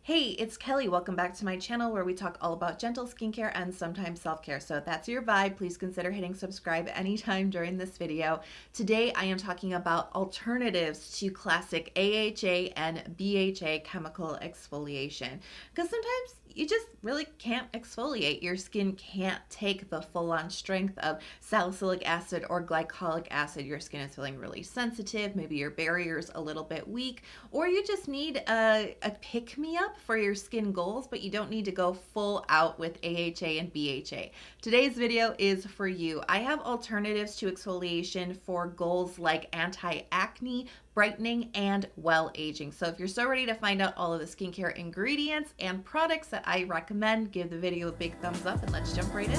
Hey, it's Kelly. Welcome back to my channel where we talk all about gentle skincare and sometimes self-care. So if that's your vibe, please consider hitting subscribe anytime during this video. Today I am talking about alternatives to classic AHA and BHA chemical exfoliation. Because sometimes you just really can't exfoliate. Your skin can't take the full-on strength of salicylic acid or glycolic acid. Your skin is feeling really sensitive, maybe your barrier's a little bit weak, or you just need a pick-me-up for your skin goals, but you don't need to go full out with AHA and BHA. Today's video is for you. I have alternatives to exfoliation for goals like anti-acne, brightening, and well aging. So if you're so ready to find out all of the skincare ingredients and products that I recommend, give the video a big thumbs up and let's jump right in.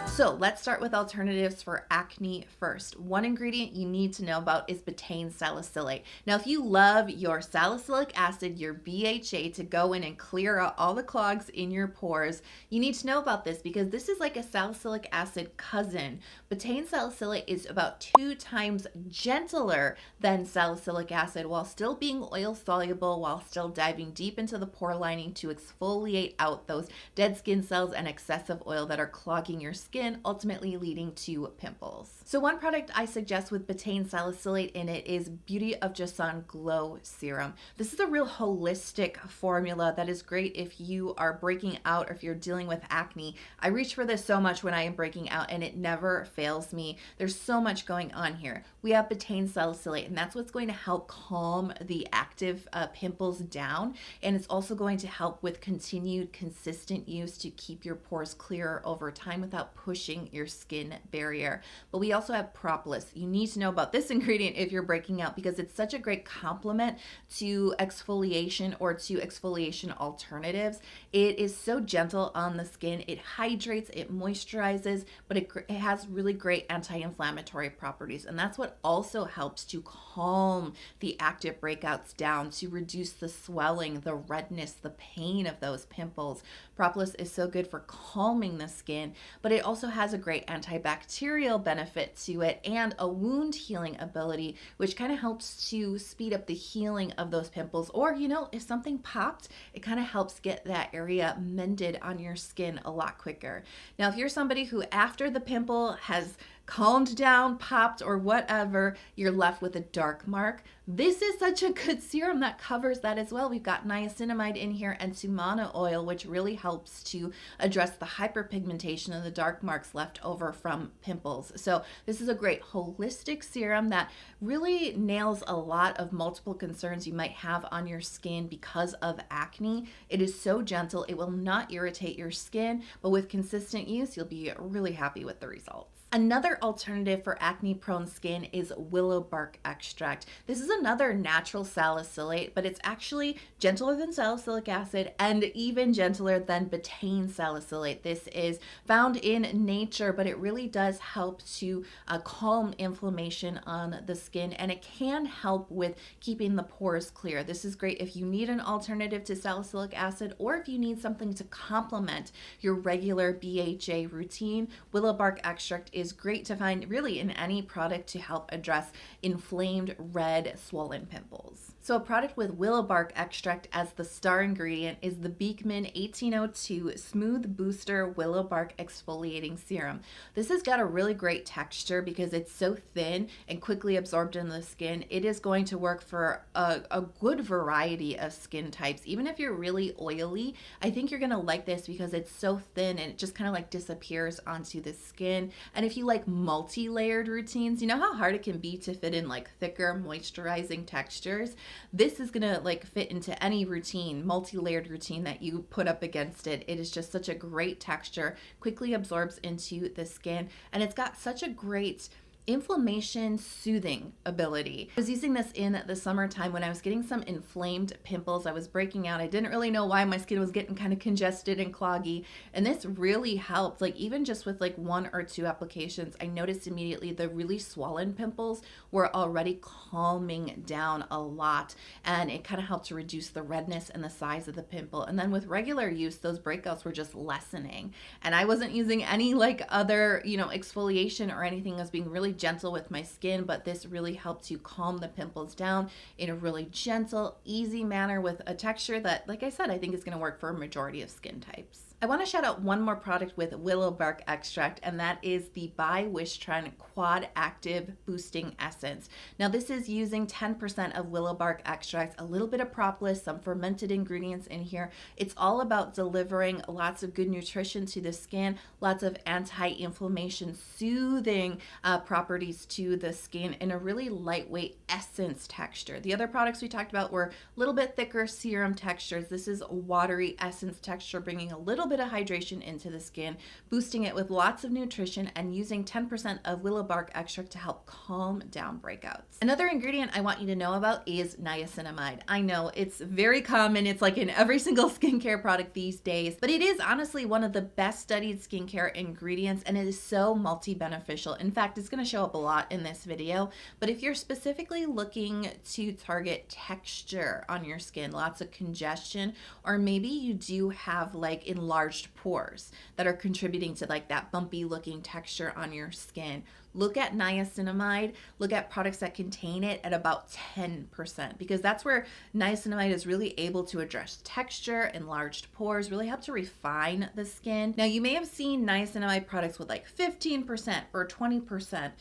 So let's start with alternatives for acne first. One ingredient you need to know about is betaine salicylate. Now, if you love your salicylic acid, your BHA, to go in and clear out all the clogs in your pores, you need to know about this because this is like a salicylic acid cousin. Betaine salicylate is about 2 times gentler than salicylic acid while still being oil soluble, while still diving deep into the pore lining to exfoliate out those dead skin cells and excessive oil that are clogging your skin, ultimately leading to pimples. So one product I suggest with betaine salicylate in it is Beauty of Joseon Glow Serum. This is a real holistic formula that is great if you are breaking out or if you're dealing with acne. I reach for this so much when I am breaking out and it never fails me. There's so much going on here. We have betaine salicylate and that's what's going to help calm the active pimples down, and it's also going to help with continued consistent use to keep your pores clearer over time without pushing your skin barrier. But we also have propolis. You need to know about this ingredient if you're breaking out because it's such a great complement to exfoliation or to exfoliation alternatives. It is so gentle on the skin. It hydrates, it moisturizes, but it has really great anti-inflammatory properties. And that's what also helps to calm the active breakouts down, to reduce the swelling, the redness, the pain of those pimples. Propolis is so good for calming the skin, but it also has a great antibacterial benefit to it and a wound healing ability, which kind of helps to speed up the healing of those pimples. Or, you know, if something popped, it kind of helps get that area mended on your skin a lot quicker. Now, if you're somebody who after the pimple has calmed down, popped, or whatever, you're left with a dark mark, this is such a good serum that covers that as well. We've got niacinamide in here and sumana oil, which really helps to address the hyperpigmentation of the dark marks left over from pimples. So this is a great holistic serum that really nails a lot of multiple concerns you might have on your skin because of acne. It is so gentle, it will not irritate your skin, but with consistent use, you'll be really happy with the results. Another alternative for acne-prone skin is willow bark extract. This is another natural salicylate, but it's actually gentler than salicylic acid and even gentler than betaine salicylate. This is found in nature, but it really does help to calm inflammation on the skin, and it can help with keeping the pores clear. This is great if you need an alternative to salicylic acid or if you need something to complement your regular BHA routine. Willow bark extract is great to find really in any product to help address inflamed, red, swollen pimples. So a product with willow bark extract as the star ingredient is the Beekman 1802 Smooth Booster Willow Bark Exfoliating Serum. This has got a really great texture because it's so thin and quickly absorbed in the skin. It is going to work for a good variety of skin types. Even if you're really oily, I think you're gonna like this because it's so thin and it just kind of like disappears onto the skin. And if you like multi-layered routines, you know how hard it can be to fit in like thicker moisturizing textures? This is gonna like fit into any routine, multi-layered routine that you put up against it. It is just such a great texture, quickly absorbs into the skin, and it's got such a great inflammation soothing ability. I was using this in the summertime when I was getting some inflamed pimples. I was breaking out. I didn't really know why my skin was getting kind of congested and cloggy, and this really helped. Like even just with like 1 or 2 applications, I noticed immediately the really swollen pimples were already calming down a lot, and it kind of helped to reduce the redness and the size of the pimple. And then with regular use, those breakouts were just lessening, and I wasn't using any like other, you know, exfoliation or anything. I was being really really gentle with my skin, but this really helped to calm the pimples down in a really gentle, easy manner with a texture that, like I said, I think is going to work for a majority of skin types. I want to shout out one more product with Willow Bark extract, and that is the by Wishtrend Quad Active Boosting Essence. Now this is using 10% of Willow Bark extract, a little bit of propolis, some fermented ingredients in here. It's all about delivering lots of good nutrition to the skin, lots of anti-inflammation, soothing properties to the skin in a really lightweight essence texture. The other products we talked about were a little bit thicker serum textures. This is a watery essence texture, bringing a little bit of hydration into the skin, boosting it with lots of nutrition, and using 10% of Willow Bark extract to help calm down breakouts. Another ingredient I want you to know about is niacinamide. I know it's very common. It's like in every single skincare product these days, but it is honestly one of the best studied skincare ingredients, and it is so multi-beneficial. In fact, it's going to show up a lot in this video, but if you're specifically looking to target texture on your skin, lots of congestion, or maybe you do have like enlarged pores that are contributing to like that bumpy looking texture on your skin, look at niacinamide, look at products that contain it at about 10%, because that's where niacinamide is really able to address texture, enlarged pores, really help to refine the skin. Now you may have seen niacinamide products with like 15% or 20%.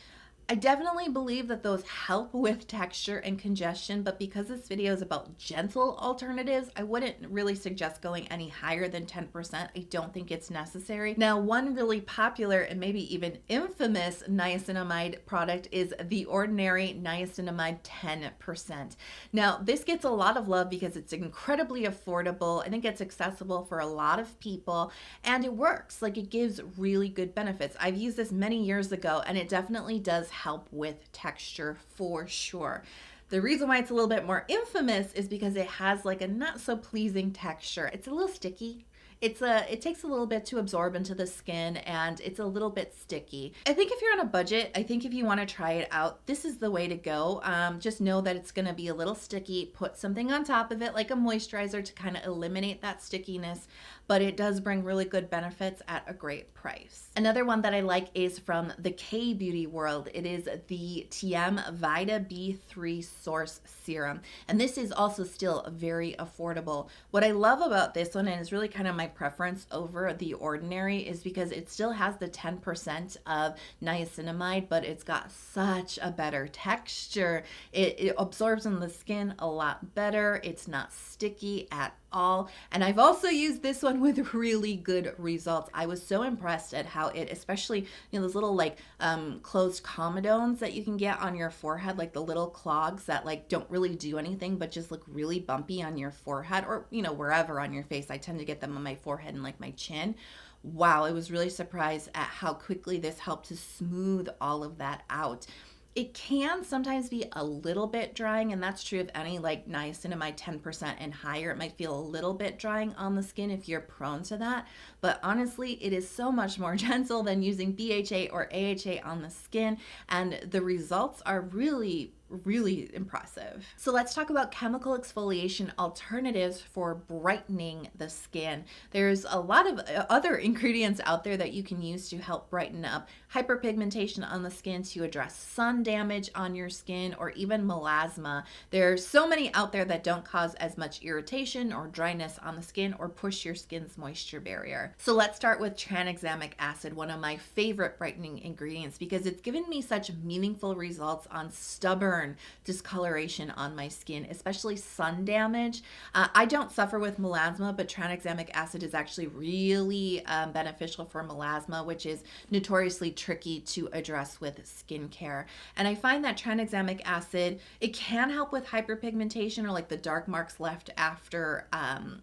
I definitely believe that those help with texture and congestion, but because this video is about gentle alternatives, I wouldn't really suggest going any higher than 10%. I don't think it's necessary. Now, one really popular and maybe even infamous niacinamide product is the Ordinary Niacinamide 10%. Now, this gets a lot of love because it's incredibly affordable. I think it's accessible for a lot of people, and it works. Like, it gives really good benefits. I've used this many years ago, and it definitely does help with texture for sure. The reason why it's a little bit more infamous is because it has like a not so pleasing texture. It's a little sticky. It takes a little bit to absorb into the skin, and it's a little bit sticky. I think if you're on a budget, I think if you want to try it out, this is the way to go. Just know that it's going to be a little sticky. Put something on top of it like a moisturizer to kind of eliminate that stickiness, but it does bring really good benefits at a great price. Another one that I like is from the K-Beauty world. It is the Tiam Vita B3 Source Serum, and this is also still very affordable. What I love about this one, and is really kind of my preference over the Ordinary, is because it still has the 10% of niacinamide, but it's got such a better texture. It absorbs in the skin a lot better. It's not sticky at all. And I've also used this one with really good results. I was so impressed at how it, especially, those little like closed comedones that you can get on your forehead, like the little clogs that like don't really do anything but just look really bumpy on your forehead, or wherever on your face. I tend to get them on my forehead and like my chin. Wow, I was really surprised at how quickly this helped to smooth all of that out. It can sometimes be a little bit drying, and that's true of any like niacinamide 10% and higher. It might feel a little bit drying on the skin if you're prone to that, but honestly, it is so much more gentle than using BHA or AHA on the skin, and the results are really impressive. So let's talk about chemical exfoliation alternatives for brightening the skin. There's a lot of other ingredients out there that you can use to help brighten up hyperpigmentation on the skin, to address sun damage on your skin, or even melasma. There's so many out there that don't cause as much irritation or dryness on the skin or push your skin's moisture barrier. So let's start with Tranexamic Acid, one of my favorite brightening ingredients, because it's given me such meaningful results on stubborn discoloration on my skin, especially sun damage. I don't suffer with melasma, but Tranexamic Acid is actually really beneficial for melasma, which is notoriously tricky to address with skincare. And I find that Tranexamic Acid, it can help with hyperpigmentation or like the dark marks left after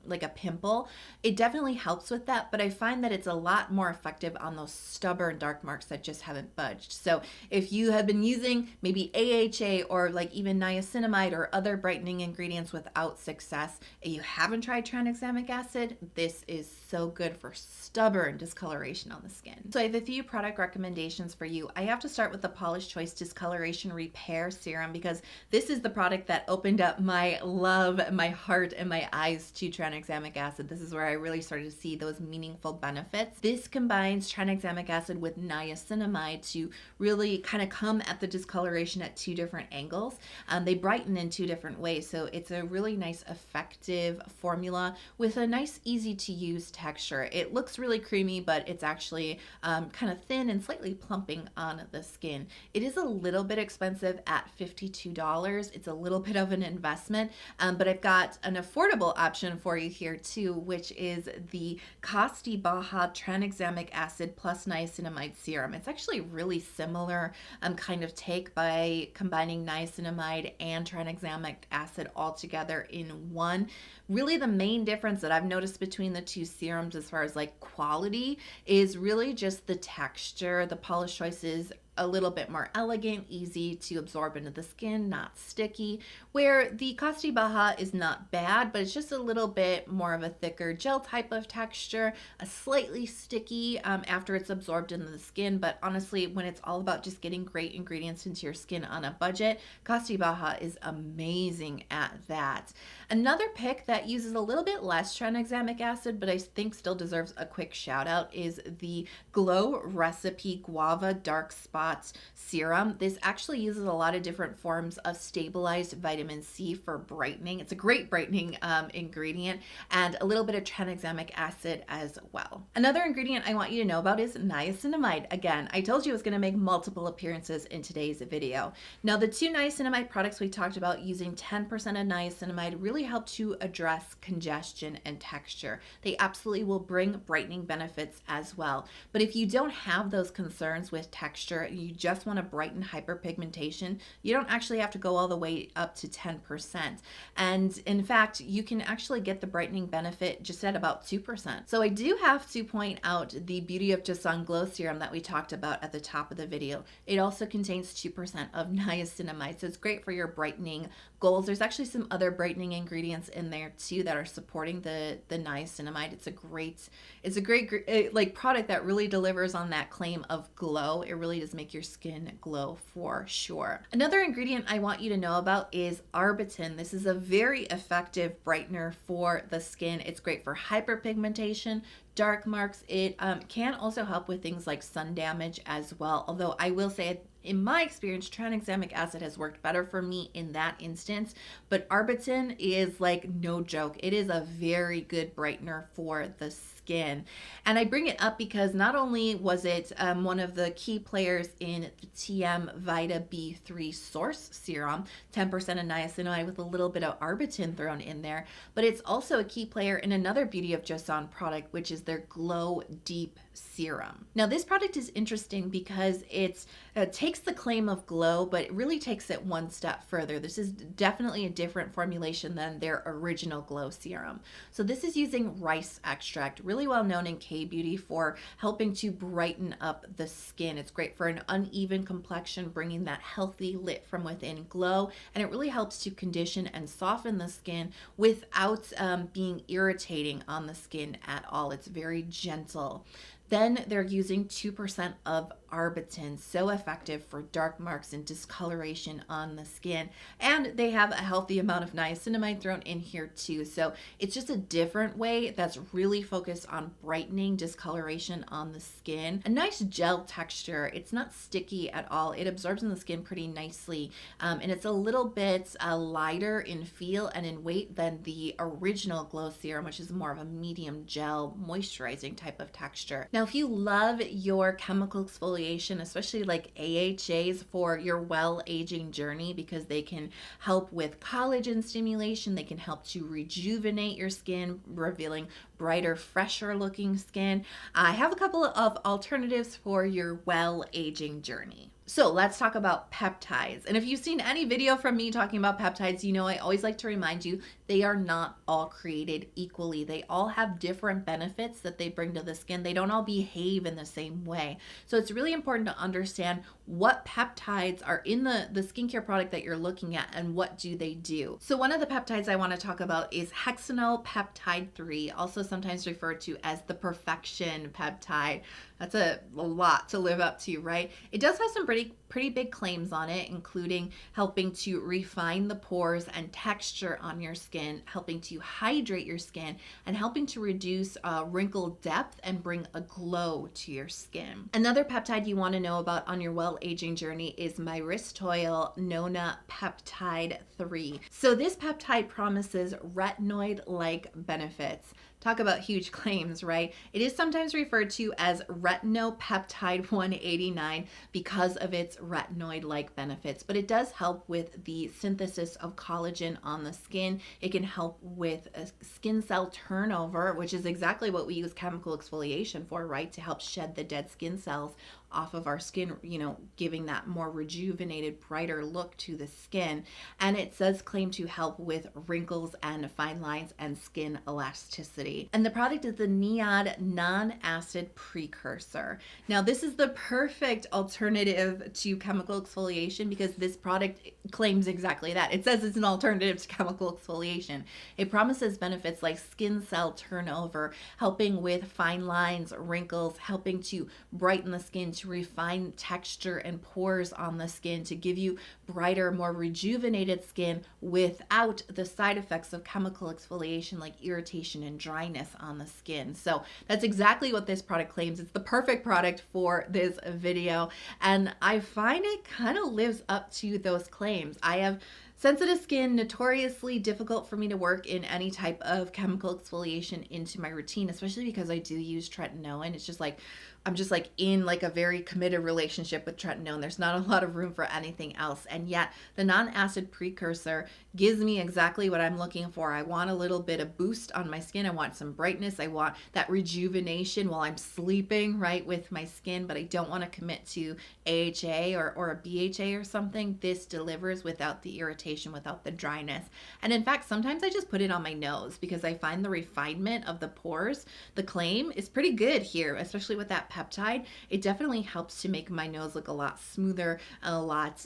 like a pimple. It definitely helps with that, but I find that it's a lot more effective on those stubborn dark marks that just haven't budged. So if you have been using maybe AHA or like even niacinamide or other brightening ingredients without success. If you haven't tried tranexamic acid, this is so good for stubborn discoloration on the skin. So I have a few product recommendations for you. I have to start with the Paula's Choice Discoloration Repair Serum because this is the product that opened up my love, my heart, and my eyes to tranexamic acid. This is where I really started to see those meaningful benefits. This combines tranexamic acid with niacinamide to really kind of come at the discoloration at two different angles. They brighten in two different ways, so it's a really nice, effective formula with a nice, easy to use texture. It looks really creamy, but it's actually kind of thin and slightly plumping on the skin. It is a little bit expensive at $52. It's a little bit of an investment, but I've got an affordable option for you here too, which is the Baha Tranexamic Acid plus Niacinamide Serum. It's actually really similar kind of take by combining niacinamide and tranexamic acid all together in one. Really the main difference that I've noticed between the two serums as far as like quality is really just the texture. The Paula's Choice is a little bit more elegant, easy to absorb into the skin, not sticky, where the Baha is not bad, but it's just a little bit more of a thicker gel type of texture, a slightly sticky after it's absorbed into the skin. But honestly, when it's all about just getting great ingredients into your skin on a budget, Baha is amazing at that. Another pick that uses a little bit less tranexamic acid, but I think still deserves a quick shout out, is the Glow Recipe Guava Dark Spot Serum. This actually uses a lot of different forms of stabilized vitamin C for brightening. It's a great brightening ingredient, and a little bit of tranexamic acid as well. Another ingredient I want you to know about is niacinamide. Again, I told you I was going to make multiple appearances in today's video. Now, the two niacinamide products we talked about using 10% of niacinamide really help to address congestion and texture. They absolutely will bring brightening benefits as well. But if you don't have those concerns with texture, you just want to brighten hyperpigmentation, you don't actually have to go all the way up to 10%. And in fact, you can actually get the brightening benefit just at about 2%. So I do have to point out the Beauty of Joseon Glow Serum that we talked about at the top of the video. It also contains 2% of niacinamide, so it's great for your brightening goals. There's actually some other brightening ingredients in there too that are supporting the niacinamide. It's a great like product that really delivers on that claim of glow. It really does make your skin glow for sure. Another ingredient I want you to know about is Arbutin. This is a very effective brightener for the skin. It's great for hyperpigmentation, dark marks. It can also help with things like sun damage as well, although I will say in my experience, tranexamic acid has worked better for me in that instance, but Arbutin is like no joke. It is a very good brightener for the skin. And I bring it up because not only was it one of the key players in the Tiam Vita B3 Source Serum, 10% of niacinamide with a little bit of Arbutin thrown in there, but it's also a key player in another Beauty of Joseon product, which is their Glow Deep Serum. Now, this product is interesting because it takes the claim of glow, but it really takes it one step further. This is definitely a different formulation than their original glow serum. So this is using rice extract, really well known in K-beauty for helping to brighten up the skin. It's great for an uneven complexion, bringing that healthy lit from within glow, and it really helps to condition and soften the skin without being irritating on the skin at all. It's very gentle. Then they're using 2% of Arbutin, so effective for dark marks and discoloration on the skin. And they have a healthy amount of niacinamide thrown in here too. So it's just a different way that's really focused on brightening discoloration on the skin. A nice gel texture. It's not sticky at all. It absorbs in the skin pretty nicely. And it's a little bit lighter in feel and in weight than the original glow serum, which is more of a medium gel moisturizing type of texture. Now, if you love your chemical exfoliation, especially like AHAs for your well-aging journey, because they can help with collagen stimulation, they can help to rejuvenate your skin, revealing brighter, fresher looking skin. I have a couple of alternatives for your well-aging journey. So let's talk about peptides. And if you've seen any video from me talking about peptides, you know I always like to remind you they are not all created equally. They all have different benefits that they bring to the skin. They don't all behave in the same way. So it's really important to understand what peptides are in the skincare product that you're looking at and what do they do. So one of the peptides I want to talk about is hexanyl peptide 3, also sometimes referred to as the perfection peptide. That's a lot to live up to, right? It does have some pretty big claims on it, including helping to refine the pores and texture on your skin, helping to hydrate your skin, and helping to reduce wrinkle depth and bring a glow to your skin. Another peptide you want to know about on your well-aging journey is myristoyl nona peptide 3. So this peptide promises retinoid-like benefits. Talk about huge claims, right? It is sometimes referred to as retinopeptide 189 because of its retinoid-like benefits, but it does help with the synthesis of collagen on the skin. It can help with a skin cell turnover, which is exactly what we use chemical exfoliation for, right? To help shed the dead skin cells off of our skin, you know, giving that more rejuvenated, brighter look to the skin. And it does claim to help with wrinkles and fine lines and skin elasticity. And the product is the NIOD non-acid precursor. Now, this is the perfect alternative to chemical exfoliation because this product claims exactly that. It says it's an alternative to chemical exfoliation. It promises benefits like skin cell turnover, helping with fine lines, wrinkles, helping to brighten the skin, to refine texture and pores on the skin, to give you brighter, more rejuvenated skin without the side effects of chemical exfoliation like irritation and dryness on the skin. So that's exactly what this product claims. It's the perfect product for this video, and I find it kind of lives up to those claims. I have sensitive skin, notoriously difficult for me to work in any type of chemical exfoliation into my routine, especially because I do use tretinoin. It's just like I'm just like in like a very committed relationship with tretinoin. There's not a lot of room for anything else. And yet the non-acid precursor gives me exactly what I'm looking for. I want a little bit of boost on my skin. I want some brightness. I want that rejuvenation while I'm sleeping, right, with my skin, but I don't want to commit to AHA or a BHA or something. This delivers without the irritation, without the dryness. And in fact, sometimes I just put it on my nose because I find the refinement of the pores, the claim is pretty good here, especially with that peptide. It definitely helps to make my nose look a lot smoother, a lot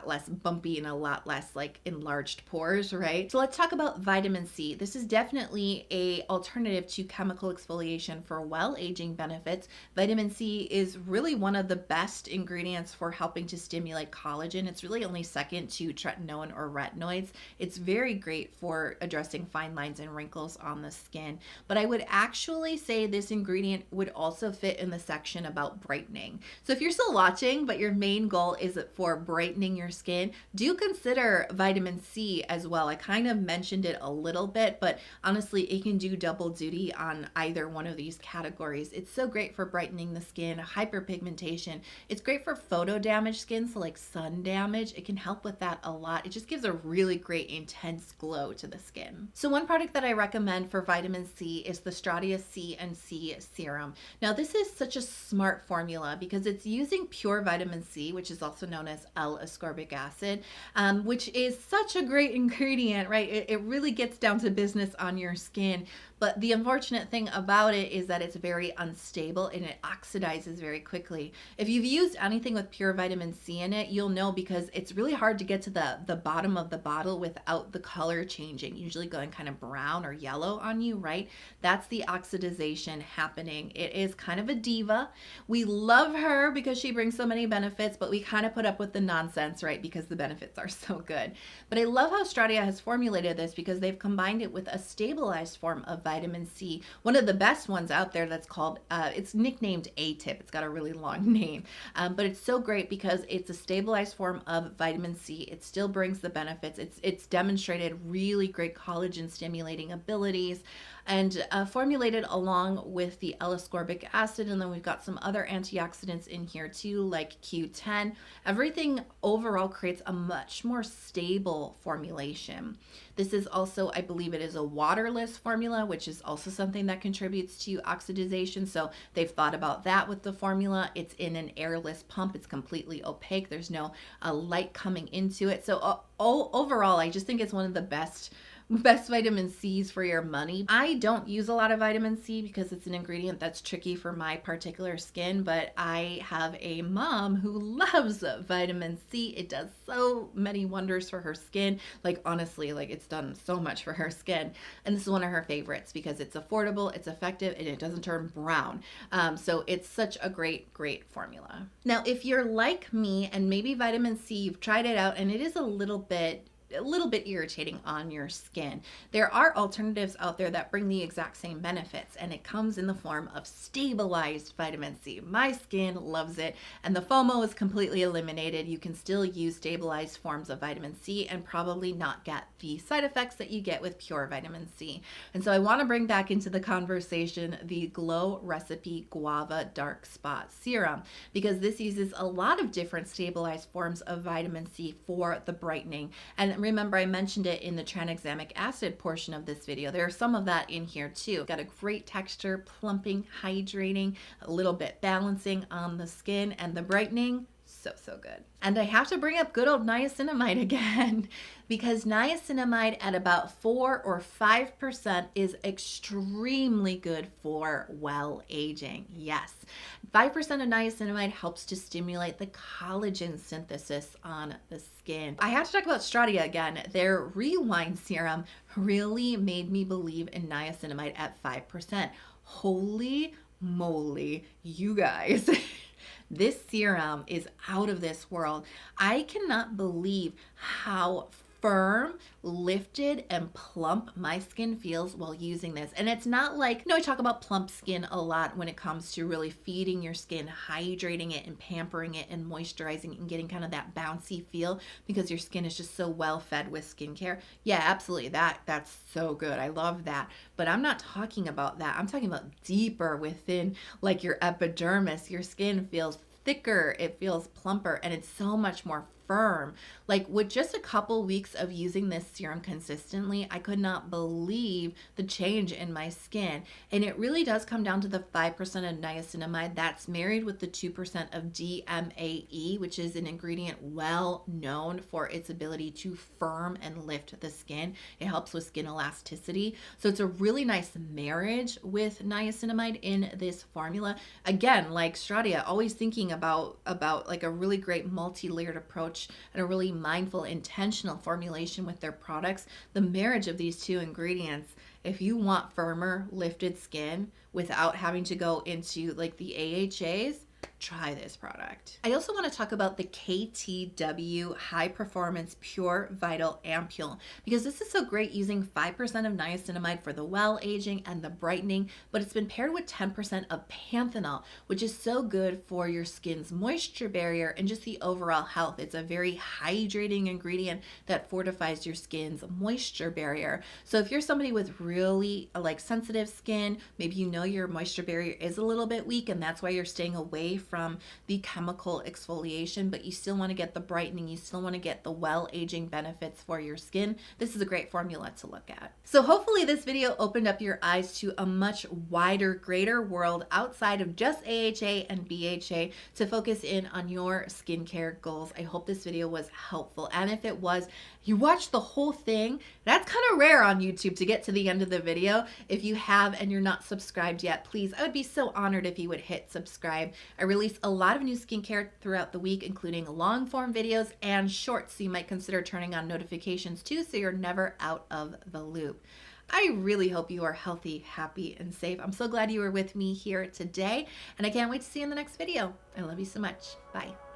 less bumpy, and a lot less like enlarged pores, right? So let's talk about vitamin C. This is definitely a alternative to chemical exfoliation for well-aging benefits. Vitamin C is really one of the best ingredients for helping to stimulate collagen. It's really only second to tretinoin or retinoids. It's very great for addressing fine lines and wrinkles on the skin. But I would actually say this ingredient would also fit in the section about brightening. So if you're still watching, but your main goal is for brightening your skin, do consider vitamin C as well. I kind of mentioned it a little bit, but honestly, it can do double duty on either one of these categories. It's so great for brightening the skin, hyperpigmentation. It's great for photo damage skin, so like sun damage. It can help with that a lot. It just gives a really great intense glow to the skin. So one product that I recommend for vitamin C is the Stratia C+C Serum. Now this is such a smart formula because it's using pure vitamin C, which is also known as L-ascorbic acid, which is such a great ingredient, right? It really gets down to business on your skin. But the unfortunate thing about it is that it's very unstable and it oxidizes very quickly. If you've used anything with pure vitamin C in it, you'll know because it's really hard to get to the bottom of the bottle without the color changing, usually going kind of brown or yellow on you, right? That's the oxidization happening. It is kind of a diva. We love her because she brings so many benefits, but we kind of put up with the nonsense, right? Because the benefits are so good. But I love how Stratia has formulated this because they've combined it with a stabilized form of vitamin C, one of the best ones out there that's called, it's nicknamed A-tip. It's got a really long name, but it's so great because it's a stabilized form of vitamin C. It still brings the benefits. It's demonstrated really great collagen stimulating abilities, and formulated along with the L-ascorbic acid acid, and then we've got some other antioxidants in here too, like Q10. Everything overall creates a much more stable formulation. This is also, I believe it is a waterless formula, which is also something that contributes to oxidization. So they've thought about that with the formula. It's in an airless pump. It's completely opaque. There's no light coming into it. So overall, I just think it's one of the best vitamin C's for your money. I don't use a lot of vitamin C because it's an ingredient that's tricky for my particular skin, but I have a mom who loves vitamin C. It does so many wonders for her skin. Like honestly, like it's done so much for her skin. And this is one of her favorites because it's affordable, it's effective, and it doesn't turn brown. So it's such a great formula. Now, if you're like me and maybe vitamin C, you've tried it out and it is a little bit irritating on your skin, there are alternatives out there that bring the exact same benefits, and it comes in the form of stabilized vitamin C. My skin loves it, and the FOMO is completely eliminated. You can still use stabilized forms of vitamin C and probably not get the side effects that you get with pure vitamin C. And so I want to bring back into the conversation the Glow Recipe Guava Dark Spot Serum, because this uses a lot of different stabilized forms of vitamin C for the brightening. And remember, I mentioned it in the Tranexamic Acid portion of this video. There's some of that in here too. Got a great texture, plumping, hydrating, a little bit balancing on the skin, and the brightening, so good. And I have to bring up good old niacinamide again, because niacinamide at about 4 or 5% is extremely good for well aging. Yes, 5% of niacinamide helps to stimulate the collagen synthesis on the skin. I have to talk about Stratia again. Their Rewind serum really made me believe in niacinamide at 5%. Holy moly, you guys. This serum is out of this world. I cannot believe how firm, lifted, and plump my skin feels while using this. And it's not like, I talk about plump skin a lot when it comes to really feeding your skin, hydrating it and pampering it and moisturizing it and getting kind of that bouncy feel because your skin is just so well fed with skincare. Yeah, absolutely. That's so good. I love that. But I'm not talking about that. I'm talking about deeper within, like your epidermis. Your skin feels thicker, it feels plumper, and it's so much more firm. Like with just a couple weeks of using this serum consistently, I could not believe the change in my skin. And it really does come down to the 5% of niacinamide that's married with the 2% of DMAE, which is an ingredient well known for its ability to firm and lift the skin. It helps with skin elasticity. So it's a really nice marriage with niacinamide in this formula. Again, like Stratia, always thinking about like a really great multi-layered approach and a really mindful, intentional formulation with their products. The marriage of these two ingredients, if you want firmer, lifted skin without having to go into like the AHAs, try this product. I also want to talk about the KTW High Performance Pure Vital Ampoule, because this is so great using 5% of niacinamide for the well aging and the brightening, but it's been paired with 10% of panthenol, which is so good for your skin's moisture barrier and just the overall health. It's a very hydrating ingredient that fortifies your skin's moisture barrier. So if you're somebody with really like sensitive skin, maybe your moisture barrier is a little bit weak and that's why you're staying away from the chemical exfoliation, but you still want to get the brightening, you still want to get the well-aging benefits for your skin, this is a great formula to look at. So hopefully this video opened up your eyes to a much wider, greater world outside of just AHA and BHA to focus in on your skincare goals. I hope this video was helpful, and if it was, you watched the whole thing. That's kind of rare on YouTube to get to the end of the video. If you have and you're not subscribed yet, please, I would be so honored if you would hit subscribe. I release a lot of new skincare throughout the week, including long form videos and shorts, so you might consider turning on notifications too so you're never out of the loop. I really hope you are healthy, happy, and safe. I'm so glad you were with me here today, and I can't wait to see you in the next video. I love you so much. Bye.